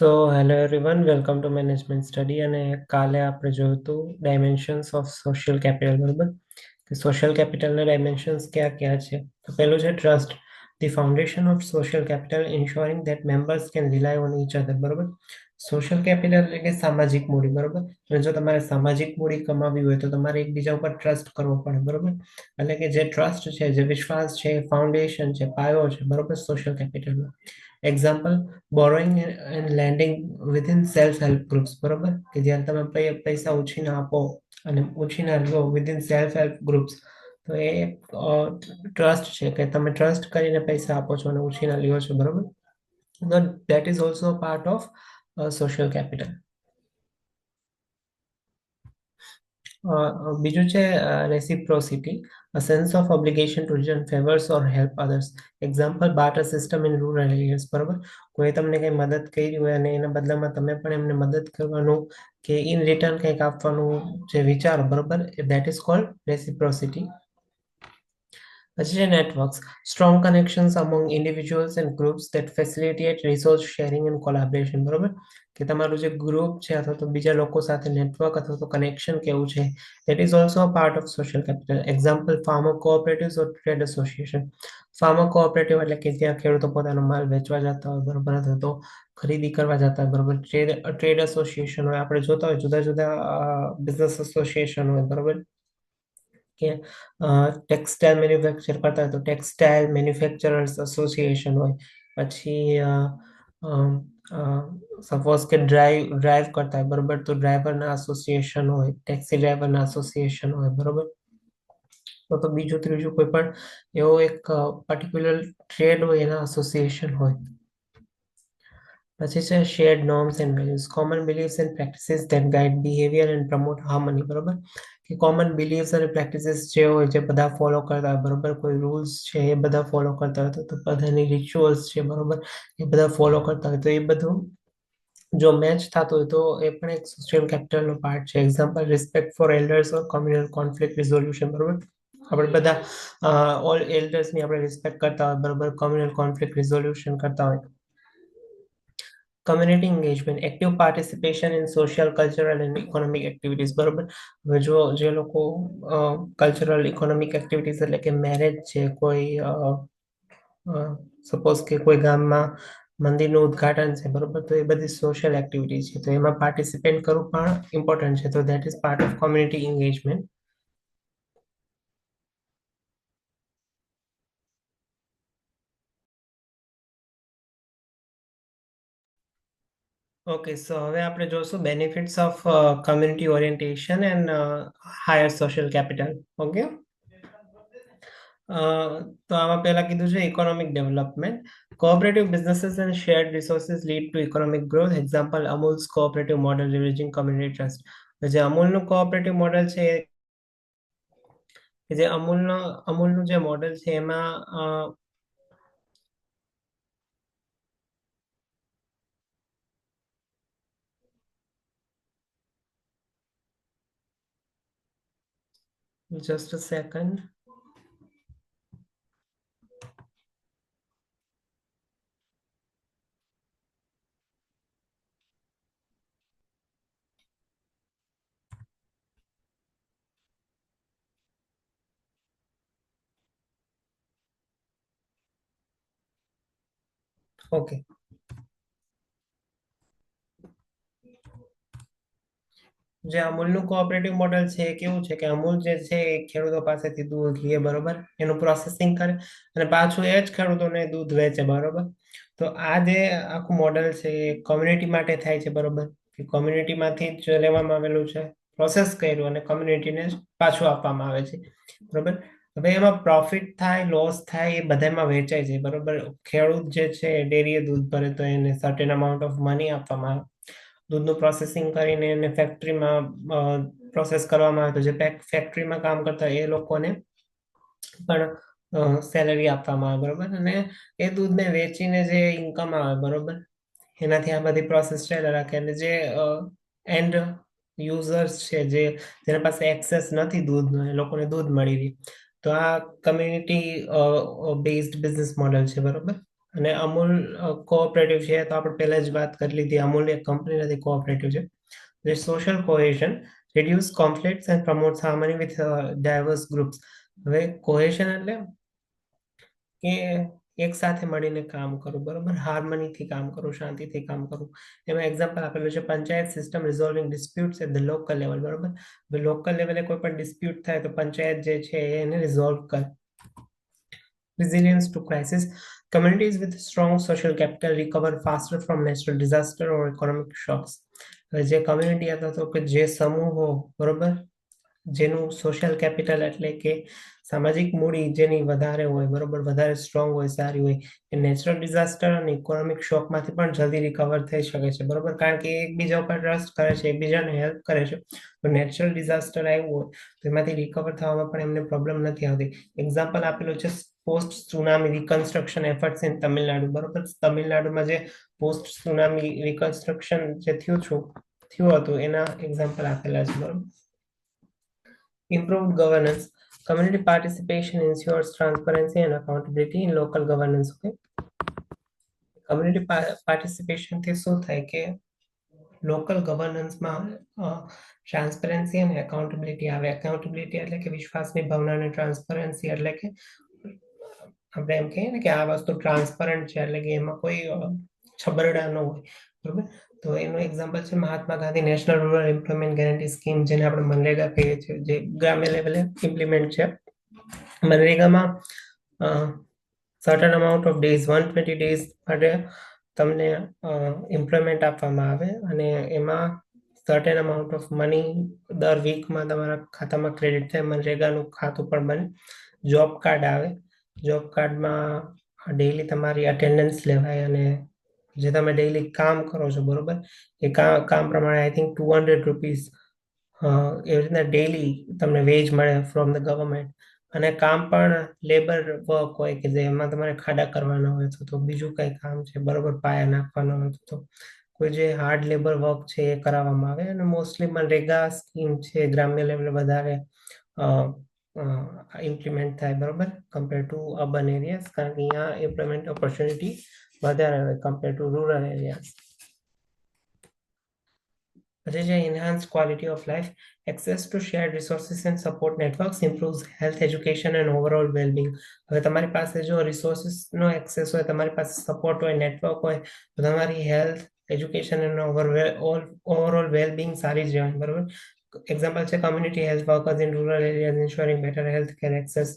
Hello everyone, welcome to management study. અને કાલે આપણે જોયું હતું ડાયમેન્શન્સ ઓફ સોશિયલ કેપિટલ, બરાબર? કે સોશિયલ કેપિટલના ડાયમેન્શન્સ ક્યાં ક્યાં છે. તો પહેલું છે trust, the foundation of social capital, ensuring that members can rely on each other, બરાબર? સોશિયલ કેપિટલ એટલે કે સામાજિક મૂડી, બરાબર? અને જો તમારે સામાજિક મૂડી કમાવી હોય તો તમારે એકબીજા ઉપર ટ્રસ્ટ કરવો પડે, બરાબર? એટલે કે જે ટ્રસ્ટ છે, જે વિશ્વાસ છે, ફાઉન્ડેશન છે, પાયો છે, બરાબર, સોશિયલ કેપિટલનો. Example, borrowing and lending within self help groups, બરોબર? કે જ્યારે તમે પૈસા ઉછીના આપો અને ઉછીના લો વિધિન સેલ્ફ હેલ્પ ગ્રુપ્સ, તો એ ટ્રસ્ટ છે કે તમે ટ્રસ્ટ કરીને પૈસા આપો છો અને ઉછીના લ્યો છો, બરોબર? That is also part of social capital. બીજું છે reciprocity, a sense of obligation to return favors or help others. Example, barter system in rural areas, બરોબર? કોઈ તમને કંઈ મદદ કરી હોય અને એના બદલામાં તમે પણ એમને મદદ કરવાનું કે ઇન રિટર્ન કંઈક આપવાનું જે વિચારો, બરોબર, દેટ ઇઝ કોલ્ડ રેસિપ્રોસિટી. પછી છે networks, strong connections among individuals and groups that facilitate resource sharing and collaboration, બરોબર? કે તમારું જે ગ્રુપ છે અથવા તો બીજા લોકો સાથે નેટવર્ક અથવા તો કનેક્શન કેવું છે, that is also a part of social capital. Example, farmer cooperatives or trade association. Farmer cooperative એટલે કે ત્યાં ખેડૂતો પોતાનો માલ વેચવા જતા હોય, બરોબર, અથવા તો ખરીદી કરવા જતા હોય, બરોબર. ટ્રેડ એસોસિએશન હોય, આપણે જોતા હોય જુદા જુદા બિઝનેસ એસોસિએશન હોય, બરોબર, કે ટેક્સટાઇલ મેન્યુફેક્ચર કરતા હોય તો ટેક્સટાઇલ મેન્યુફેક્ચરર્સ એસોસિએશન હોય. પછી સપોઝ કે ડ્રાઈવ કરતા હોય, બરોબર, તો ડ્રાઈવરના એસોસિએશન હોય, ટેક્સી ડ્રાઈવરના એસોસિએશન હોય, બરોબર. તો બીજું ત્રીજું કોઈ પણ એવો એક પર્ટિક્યુલર ટ્રેડ હોય એના એસોસિએશન હોય. પછી છે shared norms and values, common beliefs and practices that guide behaviour and promote harmony, બરોબર? કે કોમન બિલીફ્સ અને પ્રેક્ટિસીસ જે હોય જે બધા ફોલો કરતા હોય, બરોબર, કોઈ રૂલ્સ છે એ બધા ફોલો કરતા હોય, તો બધાની રિચ્યુઅલ્સ છે, બરોબર, એ બધા ફોલો કરતા હોય, તો એ બધું જો મેચ થતું હોય તો એ પણ એક સોશિયલ કેપિટલનો પાર્ટ છે. એક્ઝામ્પલ, રિસ્પેક્ટ ફોર એલ્ડર્સ ઓર કોમ્યુનલ કોન્ફ્લિક્ટ રિઝોલ્યુશન, બરોબર? આપણે બધા ઓલ એલ્ડર્સની આપણે રિસ્પેક્ટ કરતા હોય, બરોબર, કોમ્યુનલ કોન્ફ્લિક્ટ રિઝોલ્યુશન કરતા હોય. Community engagement, active participation in social cultural and economic activities, બરોબર? હવે જો જે લોકો કલ્ચરલ ઇકોનોમિક એક્ટિવિટીઝ એટલે કે મેરેજ છે, કોઈ સપોઝ કે કોઈ ગામમાં મંદિરનું ઉદ્ઘાટન છે, બરોબર, તો એ બધી સોશિયલ એક્ટિવિટી છે, તો એમાં પાર્ટિસિપેટ કરવું પણ ઇમ્પોર્ટન્ટ છે, તો that is part of community engagement. Okay, so હવે આપણે જોશું benefits of community orientation and higher social capital. Okay, તો આમાં પહેલા કીધું છે economic development. Cooperative businesses and shared resources lead to economic growth. Example, Amul's cooperative model leveraging community trust. જે અમૂલનું કોઓપરેટિવ મોડેલ છે કે જે અમૂલનું જે મોડેલ છે એમાં જસ્ટ અ સેકન્ડ. ઓકે, જે અમૂલનું કોઓપરેટિવ મોડેલ છે એ કેવું છે કે અમૂલ જે છે એ ખેડૂતો પાસેથી દૂધ લે, બરોબર, એનું પ્રોસેસિંગ કરે અને પાછું એ જ ખેડૂતોને દૂધ વેચે, બરોબર. તો આ જે આખું મોડેલ છે એ કોમ્યુનિટી માટે થાય છે, બરોબર, કે કોમ્યુનિટીમાંથી જ લેવામાં આવેલું છે, પ્રોસેસ કર્યું અને કમ્યુનિટીને પાછું આપવામાં આવે છે, બરોબર. હવે એમાં પ્રોફિટ થાય, લોસ થાય, એ બધામાં વેચાય છે, બરોબર. ખેડૂત જે છે ડેરીએ દૂધ ભરે તો એને સર્ટેન અમાઉન્ટ ઓફ મની આપવામાં આવે. દૂધનું પ્રોસેસિંગ કરીને એને ફેક્ટરીમાં પ્રોસેસ કરવામાં આવે તો જે ફેક્ટરીમાં કામ કરતા એ લોકોને પણ સેલરી આપવામાં આવે, બરોબર. અને એ દૂધને વેચીને જે ઇન્કમ આવે, બરોબર, એનાથી આ બધી પ્રોસેસ ચાલ્યા રાખે. અને જે એન્ડ યુઝર્સ છે, જેના પાસે એક્સેસ નથી દૂધનો, એ લોકોને દૂધ મળી રહે. તો આ કમ્યુનિટી બેઝડ બિઝનેસ મોડેલ છે, બરોબર. અને અમૂલ કોઓપરેટિવ છે તો આપણે પહેલા જ વાત કરી લીધી, અમૂલ એક કંપની નથી, કોઓપરેટિવ છે. The social cohesion reduce conflicts and promotes harmony with diverse groups. હવે cohesion એટલે કે એક સાથે મળીને કામ કરવું, બરોબર, હાર્મનીથી કામ કરવું, શાંતિથી કામ કરવું. એમાં એક્ઝામ્પલ આપેલું છે panchayat system resolving disputes at the local level, બરોબર. લોકલ લેવલે કોઈ પણ ડિસ્પ્યુટ થાય તો પંચાયત જે છે એને રિઝોલ્વ કરે. Resilience to crisis. Communities with strong social capital recover faster from natural disaster or economic shocks. જે કમ્યુનિટી અથવા તો કે જે સમૂહો, બરોબર, જેનું સોશિયલ કેપિટલ એટલે કે સામાજિક મૂડી જેની વધારે હોય, બરોબર, વધારે સ્ટ્રોંગ હોય, સારી હોય, એ નેચરલ ડિઝાસ્ટર અને ઇકોનોમિક શોકમાંથી પણ જલ્દી રિકવર થઈ શકે છે, બરોબર, કારણ કે એકબીજા ઉપર ટ્રસ્ટ કરે છે, એકબીજાને હેલ્પ કરે છે. તો નેચરલ ડિઝાસ્ટર આવ્યું હોય તો એમાંથી રિકવર થવામાં પણ એમને પ્રોબ્લેમ નથી આવતી. એક્ઝામ્પલ આપેલું છે post tsunami reconstruction efforts in Tamil Nadu, બરોબર. તમિલનાડુમાં જે પોસ્ટ સુનામી રિકન્સ્ટ્રક્શન જે થયું હતું એના એક્ઝામ્પલ આપેલા છે, બરોબર. Improved governance. Community participation ensures transparency and accountability in local governance. Okay? Community participation થી શું થાય કે લોકલ ગવર્નન્સમાં ટ્રાન્સપરન્સી અને એકાઉન્ટેબિલિટી આવે. એકાઉન્ટેબિલિટી એટલે કે વિશ્વાસની ભાવના, અને ટ્રાન્સપરન્સી એટલે કે આપણે એમ કહીએ ને કે આ વસ્તુ ટ્રાન્સપરન્ટ છે, એટલે કે એમાં કોઈ છબરડા ન હોય, બરોબર. તો એનું એક્ઝામ્પલ છે Mahatma Gandhi national rural employment guarantee scheme, જેને આપણે મનરેગા કહીએ છીએ, જે ગ્રામ્ય લેવલે ઇમ્પ્લિમેન્ટ છે. મનરેગામાં certain amount of days, 120 days માટે તમને એમ્પ્લોયમેન્ટ આપવામાં આવે, અને એમાં સર્ટેન અમાઉન્ટ ઓફ મની દર વીકમાં તમારા ખાતામાં ક્રેડિટ થાય. મનરેગાનું ખાતું પણ બને. જોબ કાર્ડ આવે. જોબ કાર્ડમાં ડેઈલી તમારી અટેન્ડન્સ લેવાય, અને જે તમે ડેઈલી કામ કરો છો, બરોબર, એ કામ પ્રમાણે આઈ થિંક 200 રૂપીસ એવી રીતના ડેઈલી તમને વેજ મળે ફ્રોમ ધ ગવર્મેન્ટ. અને કામ પણ લેબર વર્ક હોય કે જેમાં તમારે ખાડા કરવાના હોય તો બીજું કંઈ કામ છે, બરોબર, પાયા નાખવાના હોય તો કોઈ જે હાર્ડ લેબર વર્ક છે એ કરાવવામાં આવે. અને મોસ્ટલી મનરેગા સ્કીમ છે ગ્રામ્ય લેવલે વધારે ઇમ્પ્લિમેન્ટ થાય, બરોબર, કમ્પેર ટુ અર્બન એરિયાઝ, કારણ કે અહીંયા એમ્પ્લોયમેન્ટ ઓપોર્ચ્યુનિટી વધારે હોય compare to rural areas. Enhance quality of life. Access to shared resources and support networks improves health, education and overall well-being. હવે તમારી પાસે જો રિસોર્સિસનો એક્સેસ હોય, તમારી પાસે સપોર્ટ હોય, નેટવર્ક હોય, તો તમારી હેલ્થ, એજ્યુકેશન અને ઓવરઓલ વેલબિંગ સારી જ રહેવાની, બરોબર. એક્ઝામ્પલ છે community health workers in rural areas ensuring better health care access.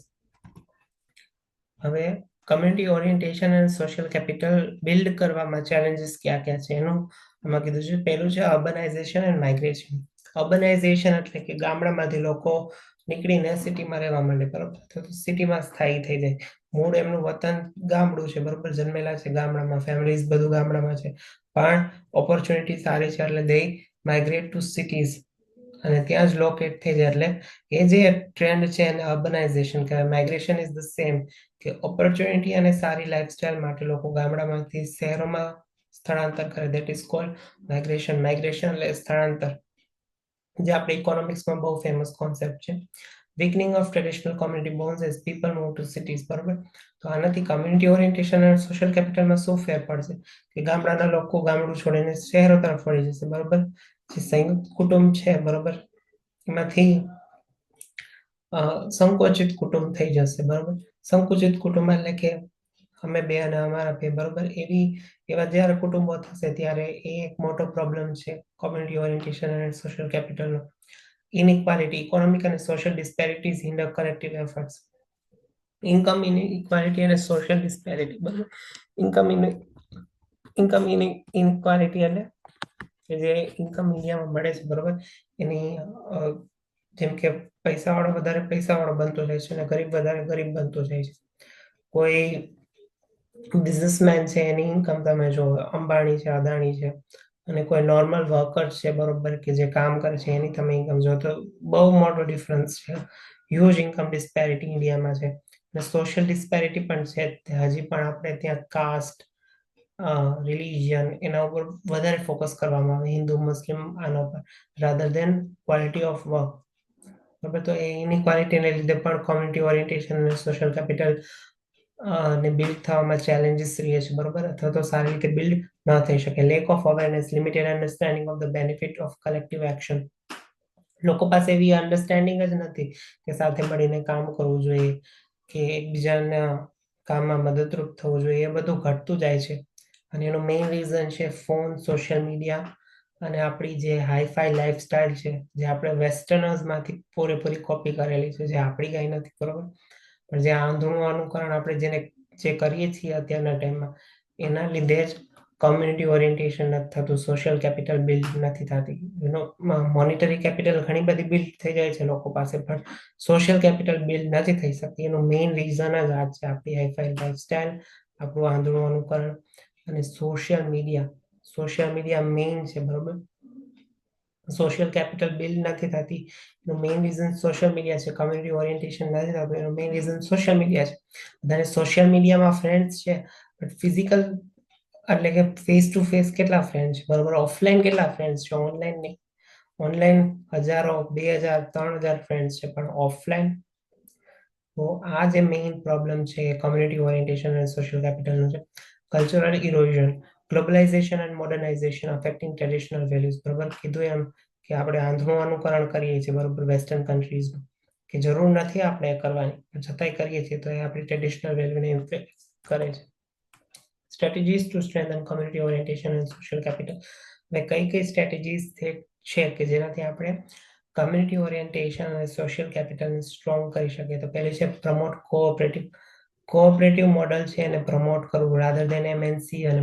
હવે કમ્યુનિટી ઓરિએન્ટેશન અને સોશિયલ કેપિટલ બિલ્ડ કરવામાં ચેલેન્જીસ ક્યાં ક્યાં છે એનું આમાં કીધું છે. પહેલું છે અર્બનાઇઝેશન એન્ડ માઇગ્રેશન. અર્બનાઇઝેશન એટલે કે ગામડામાંથી લોકો નીકળીને સિટીમાં રહેવા માંડે, બરોબર, તો સિટીમાં સ્થાયી થઈ જાય. મૂળ એમનું વતન ગામડું છે, બરોબર, જન્મેલા છે ગામડામાં, ફેમિલીઝ બધું ગામડામાં છે, પણ ઓપોર્ચ્યુનિટી સારી છે એટલે દે માઇગ્રેટ ટુ સિટીઝ, અને ત્યાં જ લોકેટ થઈ જાય. એટલે એ જે ટ્રેન્ડ છે એને અર્બનાઇઝેશન કહેવાય. માઇગ્રેશન ઇઝ ધ સેમ, કે ઓપોર્ચ્યુનિટી અને સારી લાઈફસ્ટાઈલ માટે લોકો ગામડામાંથી શહેરોમાં સ્થળાંતર કરે, that is called migration. Migration એટલે સ્થળાંતર, જે આપણે ઇકોનોમિક્સમાં બહુ ફેમસ કોન્સેપ્ટ છે. Weakening of traditional community bonds as people move to cities, બરોબર. તો આનાથી કમ્યુનિટી ઓરિએન્ટેશન અને સોશિયલ કેપિટલમાં શું ફેર પડશે કે ગામડાના લોકો ગામડું છોડીને શહેરો તરફ વળી જશે, બરોબર. જે સંયુક્ત કુટુંબ છે, બરોબર, એમાંથી સંકોચિત કુટુંબ થઈ જશે, બરોબર. સંકુચિત કુટુંબ એટલે કે અમે બે અને અમારા બે, બરોબર, એવા જ્યારે કુટુંબો થશે ત્યારે એ એક મોટો પ્રોબ્લેમ છે કોમ્યુનિટી ઓરિએન્ટેશન અને સોશિયલ કેપિટલનો. ઇનઇક્વાલિટી, ઇકોનોમિક અને social disparities hinder collective efforts. Income inequality અને સોશિયલ ડિસ્પેરિટી, બરોબર. ઇન્કમ ઇનઇક્વાલિટી એટલે કે જે ઇન્કમ ઇન્ડિયામાં મળે છે, બરોબર, એની જેમ કે પૈસાવાળો વધારે પૈસાવાળો બનતો જાય છે અને ગરીબ વધારે ગરીબ બનતો જાય છે. કોઈ બિઝનેસમેન છે એની ઇન્કમ તમે જો અંબાણી છે, અદાણી છે, અને કોઈ નોર્મલ વર્કર છે, બરોબર, કે જે કામ કરે છે એની તમે ઇન્કમ જો તો બહુ મોટો ડિફરન્સ છે. હ્યુજ ઇન્કમ ડિસ્પેરિટી ઇન્ડિયામાં છે. અને સોશિયલ ડિસ્પેરિટી પણ છે. હજી પણ આપણે ત્યાં કાસ્ટ, રિલિજન એના ઉપર વધારે ફોકસ કરવામાં આવે, હિન્દુ મુસ્લિમ આના ઉપર, rather then quality of work, બરોબર. તો એ ઇનઇક્વાલિટીને લીધે પણ કોમ્યુનિટી ઓરિએન્ટેશન અને સોશિયલ કેપિટલ ને બિલ્ડ થવામાં ચેલેન્જીસ રહે છે, બરોબર, અથવા તો સારી રીતે બિલ્ડ ન થઈ શકે. Lack of awareness, limited understanding of the benefit of collective action. લોકો પાસે એવી અન્ડરસ્ટેન્ડિંગ જ નથી કે સાથે મળીને કામ કરવું જોઈએ, કે એકબીજાના કામમાં મદદરૂપ થવું જોઈએ. એ બધું ઘટતું જાય છે અને એનું મેઇન રીઝન છે ફોન, સોશિયલ મીડિયા અને આપણી જે હાઈફાઈ લાઈફસ્ટાઈલ છે, જે આપણે વેસ્ટર્નર્સમાંથી પૂરેપૂરી કોપી કરેલી છે, જે આપણી કાંઈ નથી, બરોબર, પણ જે આંધળું અનુકરણ આપણે જે કરીએ છીએ અત્યારના ટાઈમમાં, એના લીધે જ કમ્યુનિટી ઓરિએન્ટેશન નથી થતું, સોશિયલ કેપિટલ બિલ્ડ નથી થતી. મોનિટરી કેપિટલ ઘણી બધી બિલ્ડ થઈ જાય છે લોકો પાસે, પણ સોશિયલ કેપિટલ બિલ્ડ નથી થઈ શકતી. એનું મેઇન રીઝન જ આ છે, આપણી હાઈફાઈ લાઈફસ્ટાઈલ, આપણું આંધળું અનુકરણ અને સોશિયલ મીડિયા મેઇન છે, બરોબર. સોશિયલ કેપિટલ બિલ્ડ નથી થતી એનું મેઇન રીઝન સોશિયલ મીડિયા છે. કમ્યુનિટી ઓરિએન્ટેશન નથી થતું એનું મેઇન રીઝન સોશિયલ મીડિયા છે. બધાને સોશિયલ મીડિયામાં ફ્રેન્ડ્સ છે, બટ ફિઝિકલ એટલે કે ફેસ ટુ ફેસ કેટલા ફ્રેન્ડ છે, બરોબર, ઓફલાઈન કેટલા ફ્રેન્ડ્સ છે, ઓનલાઈન નહીં. ઓનલાઈન હજારો, 2000, 3000 ફ્રેન્ડ્સ છે, પણ ઓફલાઈન. તો આ જે મેઇન પ્રોબ્લેમ છે કમ્યુનિટી ઓરિએન્ટેશન અને સોશિયલ કેપિટલનો છે. Cultural erosion, globalisation and modernisation affecting traditional values, બરોબર, કીધું એમ કે આપણે આંધળું અનુકરણ કરીએ છીએ, બરોબર, વેસ્ટર્ન કન્ટ્રીઝમાં, કે જરૂર નથી આપણે કરવાની, પણ છતાંય કરીએ છીએ, તો એ આપણી ટ્રેડિશનલ વેલ્યુને ઇન્ફ્લુઅન્સ કરે છે. Strategies to strengthen community orientation and social capital. હવે કઈ સ્ટ્રેટેજીસ છે કે જેનાથી આપણે કમ્યુનિટી ઓરિએન્ટેશન અને સોશિયલ કેપિટલને સ્ટ્રોંગ કરી શકીએ? તો પહેલી છે પ્રમોટ કોઓપરેટિવ મોડલ છે એને પ્રમોટ કરવું, રાધર દેન એમએનસી અને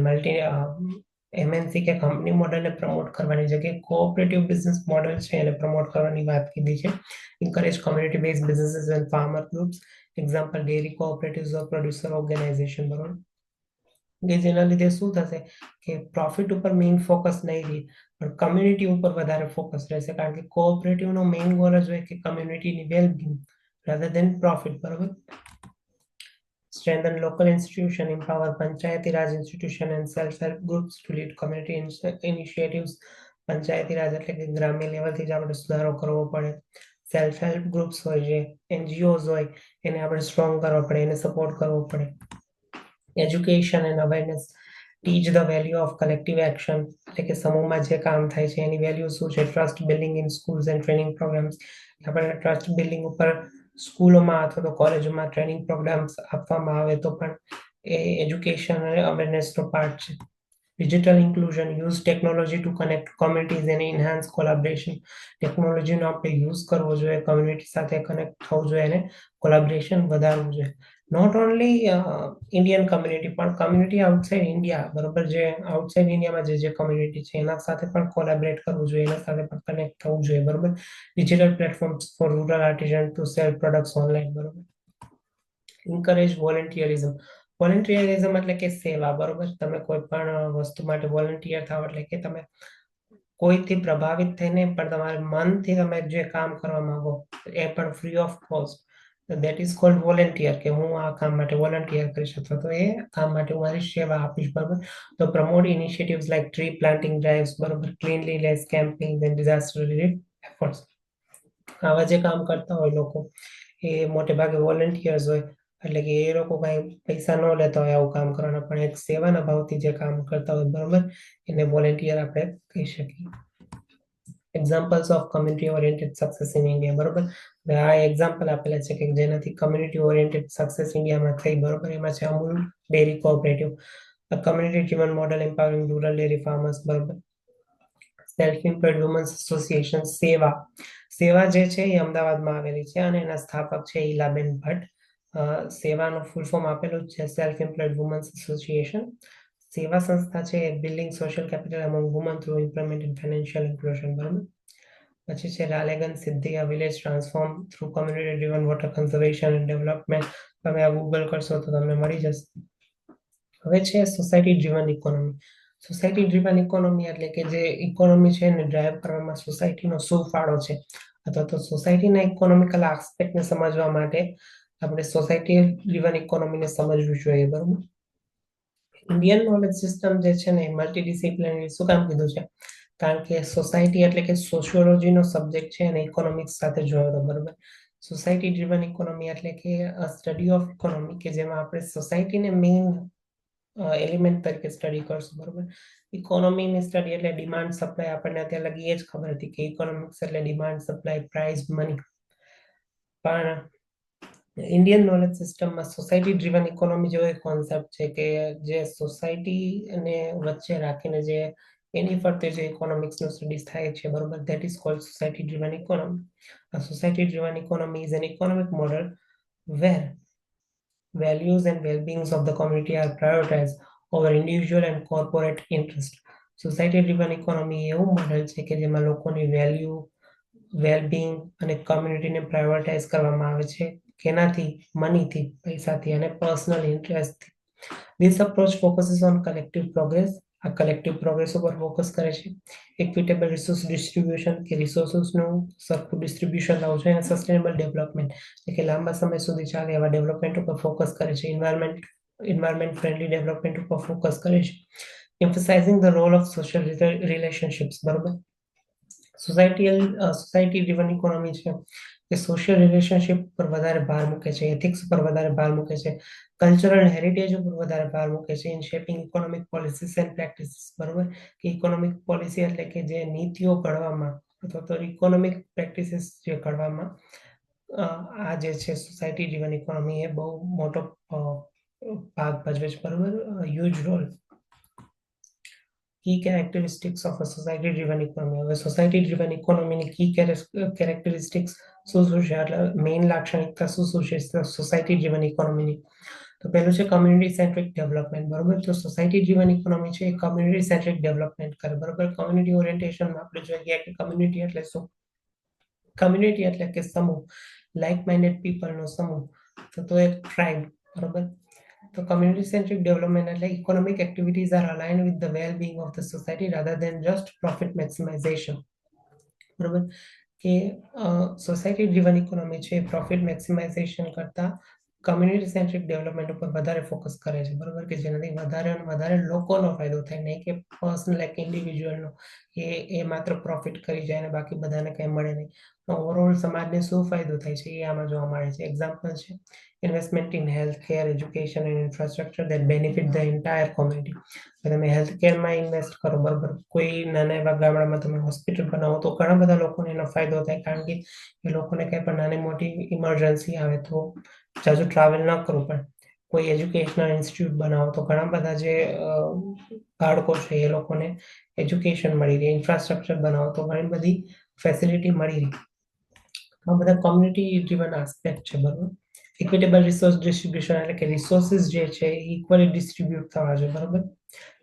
એમએનસી કે કંપની મોડલને પ્રમોટ કરવાની જગ્યાએ કોઓપરેટિવ બિઝનેસ મોડલ છે એને પ્રમોટ કરવાની વાત કીધી છે. encourage community based businesses and farmer groups, example dairy cooperatives or producer organization, બરોબર, કે જેના લીધે શું થશે કે પ્રોફિટ ઉપર મેઇન ફોકસ નહીં રહે, પણ કમ્યુનિટી ઉપર વધારે ફોકસ રહેશે, કારણ કે કોઓપરેટિવનો મેઇન ગોલ જ હોય કે કમ્યુનિટીની વેલબિંગ રાધર દેન પ્રોફિટ, બરોબર. Strengthen local institution, empower Panchayati Raj institution and self-help groups to lead community initiatives. Panchayati Raj એટલે કે ગ્રામ્ય લેવલથી જ આપણે સુધારો કરવો પડે. સેલ્ફ હેલ્પ ગ્રુપ્સ હોય, જે એનજીઓઝ હોય, એને આપણે સ્ટ્રોંગ કરવા પડે, એને સપોર્ટ કરવો પડે. Education and awareness, teach the value of collective action, એટલે કે સમૂહમાં જે કામ થાય છે એની વેલ્યુ શું છે. Trust building in schools and training programs, આપણે ટ્રસ્ટ બિલ્ડિંગ ઉપર સ્કૂલોમાં અથવા તો કોલેજોમાં ટ્રેનિંગ પ્રોગ્રામ્સ આપવામાં આવે તો પણ એ એજ્યુકેશન અને અવેરનેસનો પાર્ટ છે. Digital inclusion, use technology two connect communities and enhance collaboration, ટેકનોલોજીનો આપણે યુઝ કરવો જોઈએ, કમ્યુનિટી સાથે કનેક્ટ થવું જોઈએ અને કોલાબરેશન વધારવું જોઈએ. નોટ ઓનલી ઇન્ડિયન કમ્યુનિટી, પણ કમ્યુનિટી આઉટસાઇડ ઇન્ડિયા, બરોબર, જે આઉટસાઇડ ઇન્ડિયામાં જે કમ્યુનિટી છે એના સાથે પણ કોલેબરેટ કરવું જોઈએ, એના સાથે પણ કનેક્ટ થવું જોઈએ, બરોબર. Digital platforms for rural artisan to sell products online, બરોબર. એન્કરેજ વોલન્ટિયરિઝમ, વોલન્ટિયરિઝમ એટલે કે સેવા, બરોબર. તમે કોઈ પણ વસ્તુ માટે વોલન્ટિયર થાવ એટલે કે તમે કોઈથી પ્રભાવિત થઈને પણ તમારા મનથી તમે જે કામ કરવા માંગો એ પણ free of cost, that is cold volunteer, કે હું આ કામ માટે વોલન્ટિયર કરીશ અથવા તો એ કામ માટે હું મારી સેવા આપીશ, બરોબર. તો promote initiatives like tree planting drives, બરોબર, cleanliness camping and disaster relief efforts. આવા જે કામ કરતા હોય લોકો, એ મોટે ભાગે વોલન્ટિયર્સ હોય, એટલે કે એ લોકો કાંઈ પૈસા ન લેતા હોય આવું કામ કરવાના, પણ એક સેવાના ભાવથી જે કામ કરતા હોય, બરોબર, એને વોલન્ટિયર આપણે કહી શકીએ. Examples of community oriented success in India, બરોબર. આ એક્ઝામ્પલ આપેલા છે કે જેનાથી કમ્યુનિટી ઓરિએન્ટેડ સક્સેસ ઇન્ડિયામાં થઈ, બરોબર. એમાં છે Amul dairy cooperative, community driven model empowering rural dairy farmers, બરોબર. સેલ્ફ એમ્પ્લોયડ વુમન્સ એસોસિએશન, સેવા જે છે એ અમદાવાદમાં આવેલી છે અને એના સ્થાપક છે ઈલાબેન ભટ્ટ. સેવાનું ફૂલ ફોર્મ આપેલું જ છે, સેલ્ફ એમ્પ્લોયડ વુમન્સ એસોસિએશન. સેવા સંસ્થા છે building social capital અમંગ woman through employment and financial inclusion, બરોબર. પછી છે રાલેગન સિદ્ધિ, village transform through community driven water conservation and development. તમે આ ગૂગલ કરશો તો તમને મળી જશે. હવે છે society driven economy. Society driven economy એટલે કે જે ઇકોનોમી છે એને ડ્રાઈવ કરવામાં સોસાયટીનો શું ફાળો છે, અથવા તો સોસાયટીના ઇકોનોમિકલ આસ્પેક્ટને સમજવા માટે આપણે સોસાયટી ડ્રિવન ઇકોનોમીને સમજવું જોઈએ, બરોબર. ઇન્ડિયન નોલેજ સિસ્ટમ જે છે ને મલ્ટીડિસિપ્લિનરી શું કામ કીધું છે, કારણ કે સોસાયટી એટલે કે સોશિયોલોજીનો સબ્જેક્ટ છે અને ઇકોનોમિક્સ સાથે જોડેલો, બરોબર. સોસાયટી ડ્રીવન ઇકોનોમી એટલે કે સ્ટડી ઓફ ઇકોનોમી કે જેમાં આપણે સોસાયટીને મેઇન એલિમેન્ટ તરીકે સ્ટડી કરશું, બરોબર. ઇકોનોમીની સ્ટડી એટલે ડિમાન્ડ સપ્લાય, આપણને અત્યારે લગી એ જ ખબર હતી કે ઇકોનોમિક્સ એટલે ડિમાન્ડ સપ્લાય પ્રાઇસ મની, પણ ઇન્ડિયન નોલેજ સિસ્ટમમાં સોસાયટી ડ્રીવન ઇકોનોમી જેવો એક કોન્સેપ્ટ છે કે જે સોસાયટીને વચ્ચે રાખીને જે એની ફરતે જે ઇકોનોમિક્સનું સ્ટડીઝ થાય છે, બરોબર, that is called society driven economy. A society driven economy is an economic model where values and well-beings of the community are prioritized over individual and corporate interest. Society driven economy એવું model છે કે જેમાં લોકોની value, wellbeing અને કમ્યુનિટીને prioritise કરવામાં આવે છે, કેનાથી? મનીથી, પૈસાથી અને પર્સનલ ઇન્ટરેસ્ટથી. This approach focuses on collective progress. આ કલેક્ટિવ પ્રોગ્રેસ ઉપર ફોકસ કરે છે. ઇક્વિટેબલ રિસોર્સ ડિસ્ટ્રીબ્યુશન કે રિસોર્સિસનું સરખું ડિસ્ટ્રીબ્યુશન લાવવું છે, અને સસ્ટેનેબલ ડેવલપમેન્ટ કે લાંબા સમય સુધી ચાલે એવા ડેવલપમેન્ટ ઉપર ફોકસ કરે છે. એન્વાયરમેન્ટ ફ્રેન્ડલી ડેવલપમેન્ટ ઉપર ફોકસ કરે છે. Emphasising the role of social relationships, બરોબર. સોસાયટી ડ્રીવન ઇકોનોમી છે એ સોશિયલ રિલેશનશિપ પર વધારે ભાર મૂકે છે, એથિક્સ પર વધારે ભાર મૂકે છે, કલ્ચરલ હેરિટેજ ઉપર વધારે ભાર મૂકે છે, in shaping economic policies and practices, બરોબર. કે ઇકોનોમિક પોલિસી એટલે કે જે નીતિઓ ઘડવામાં અથવા તો ઇકોનોમિક પ્રેક્ટિસીસ જે ઘડવામાં આ જે છે સોસાયટી ડ્રીવન ઇકોનોમી એ બહુ મોટો ભાગ ભજવે છે, બરોબર, huge role. Key characteristics of a society driven economy. હવે સોસાયટી ડ્રીવન ઇકોનોમીની કી કેરેક્ટરિસ્ટિક્સ શું છે, એટલે મેઇન લાક્ષણિકતા શું છે સોસાયટી ડ્રીવન ઇકોનોમીની? તો પહેલું છે કમ્યુનિટી સેન્ટ્રિક ડેવલપમેન્ટ, બરોબર. તો સોસાયટી ડ્રીવન ઇકોનોમી છે એ કમ્યુનિટી સેન્ટ્રિક ડેવલપમેન્ટ કરે, બરોબર. કમ્યુનિટી ઓરિએન્ટેશનમાં આપણે જોઈએ કે કમ્યુનિટી એટલે શું? કમ્યુનિટી એટલે કે સમૂહ, લાઇક માઇન્ડેડ પીપલનો સમૂહ, તો એક ટ્રાઇબ, બરોબર. તો community centric development એટલે economic activities are aligned with the well-being of the society rather than just profit maximization, બરોબર. કે સોસાયટી ડ્રીવન ઇકોનોમી છે પ્રોફિટ મેક્સિમાઇઝેશન કરતા કમ્યુનિટી સેન્ટ્રિક ડેવલપમેન્ટ ઉપર વધારે ફોકસ કરે છે, બરોબર. કે જેનાથી વધારે અને વધારે લોકોનો ફાયદો થાય, નહીં કે પર્સનલ એક ઇન્ડિવિજ્યુઅલનો એ માત્ર પ્રોફિટ કરી જાય અને બાકી બધાને કંઈ મળે નહીં. ઓવરઓલ સમાજને શું ફાયદો થાય છે એ આમાં જોવા મળે છે. એક્ઝામ્પલ છે investment in health care, education and infrastructure that benefit the entire community. તમે હેલ્થ કેરમાં ઇન્વેસ્ટ કરો, બરોબર, કોઈ નાના એવા ગામડામાં તમે હોસ્પિટલ બનાવો તો ઘણા બધા લોકોને એનો ફાયદો થાય, કારણ કે એ લોકોને કંઈ પણ નાની મોટી ઇમરજન્સી આવે તો જાજુ ટ્રાવેલ ન કરવું પડે. કોઈ એજ્યુકેશનલ ઇન્સ્ટિટ્યૂટ બનાવો તો ઘણા બધા જે બાળકો છે એ લોકોને એજ્યુકેશન મળી રહે. ઇન્ફ્રાસ્ટ્રક્ચર બનાવો તો ઘણી બધી ફેસિલિટી મળી રહે. આ બધા કોમ્યુનિટી ડ્રીવન આસ્પેક્ટ છે, બરોબર. ઇક્વિટેબલ રિસોર્સ ડિસ્ટ્રીબ્યુશન એટલે કે રિસોર્સિસ જે છે એ ઇક્વલી ડિસ્ટ્રીબ્યુટ થવા જોઈએ, બરોબર.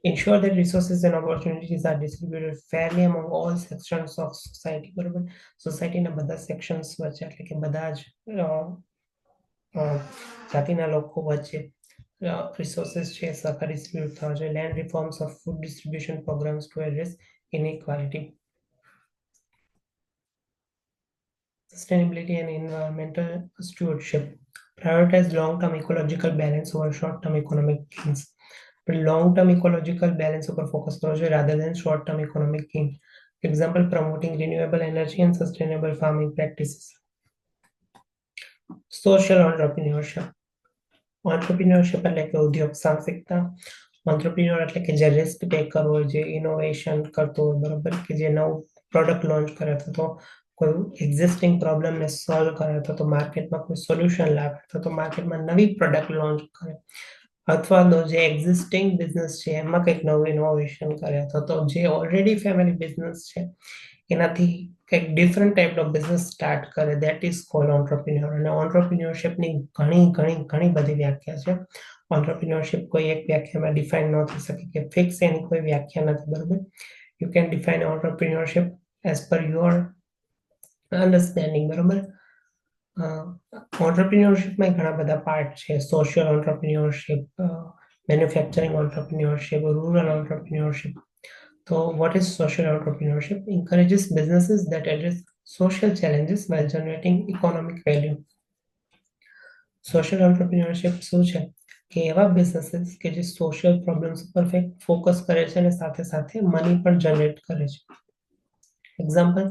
Ensure that resources and opportunities are distributed fairly among all sections of society, બરોબર. સોસાયટીના બધા સેક્શન્સ વચ્ચે એટલે કે બધા જ જાતિના લોકો વચ્ચે રિસોર્સિસ છે સરખા ડિસ્ટ્રીબ્યુટ થવા જોઈએ. Land reforms of food distribution programs to address inequality. Sustainability and environmental stewardship. Prioritize long-term ecological balance over short-term economic gains. Long-term ecological balance over focus rather than short-term economic gain. Example, promoting renewable energy and sustainable farming practices. Social entrepreneurship. Entrepreneurship એટલે કે ઉદ્યોગ સાહસિકતા. Entrepreneur એટલે કે જે risk taker હોય, જે innovation કરતો હોય, બરોબર, કે જે નવું પ્રોડક્ટ લોન્ચ કરે અથવા તો કોઈ એક્ઝિસ્ટિંગ પ્રોબ્લેમને સોલ્વ કરે અથવા તો માર્કેટમાં કોઈ સોલ્યુશન લાવે અથવા તો માર્કેટમાં નવી પ્રોડક્ટ લોન્ચ કરે, અથવા તો જે એક્ઝિસ્ટિંગ બિઝનેસ છે એમાં કંઈક નવું ઇનોવેશન કરે, અથવા તો જે ઓલરેડી ફેમિલી બિઝનેસ છે એનાથી કંઈક ડિફરન્ટ ટાઈપનો બિઝનેસ સ્ટાર્ટ કરે, દેટ ઇઝ કોલ્ડ ઓન્ટરપ્રિન્યોર. અને ઓન્ટરપ્રિન્યોરશિપની ઘણી ઘણી ઘણી બધી વ્યાખ્યા છે. ઓન્ટરપ્રિન્યોરશિપ કોઈ એક વ્યાખ્યામાં ડિફાઇન ન થઈ શકે, કે ફિક્સ એની કોઈ વ્યાખ્યા નથી, બરોબર. You can define entrepreneurship as per your understanding, બરોબર. ઓન્ટરપ્રિન્યોરશિપમાં ઘણા બધા પાર્ટ છે. Social entrepreneurship, manufacturing entrepreneurship, rural entrepreneurship. So, what is social entrepreneurship? Encourages businesses that address social challenges while generating economic value. Social entrepreneurship શું છે? કે એવા businesses કે જે સોશિયલ પ્રોબ્લેમ્સ ઉપર ફોકસ કરે છે અને સાથે સાથે મની પણ જનરેટ કરે છે. Example,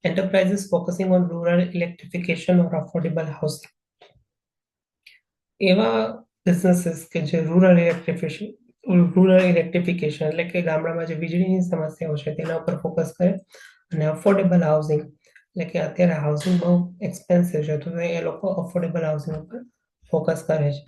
enterprises focusing on rural electrification or affordable housing. એવા બિઝનેસીસ કે જે રૂરલ ઇલેક્ટ્રિફિકેશન એટલે કે ગામડામાં જે વીજળીની સમસ્યાઓ છે તેના ઉપર ફોકસ કરે અને અફોર્ડેબલ હાઉસિંગ એટલે કે અત્યારે હાઉસિંગ બહુ એક્સપેન્સિવ છે તો એ લોકો અફોર્ડેબલ હાઉસિંગ ઉપર ફોકસ કરે છે.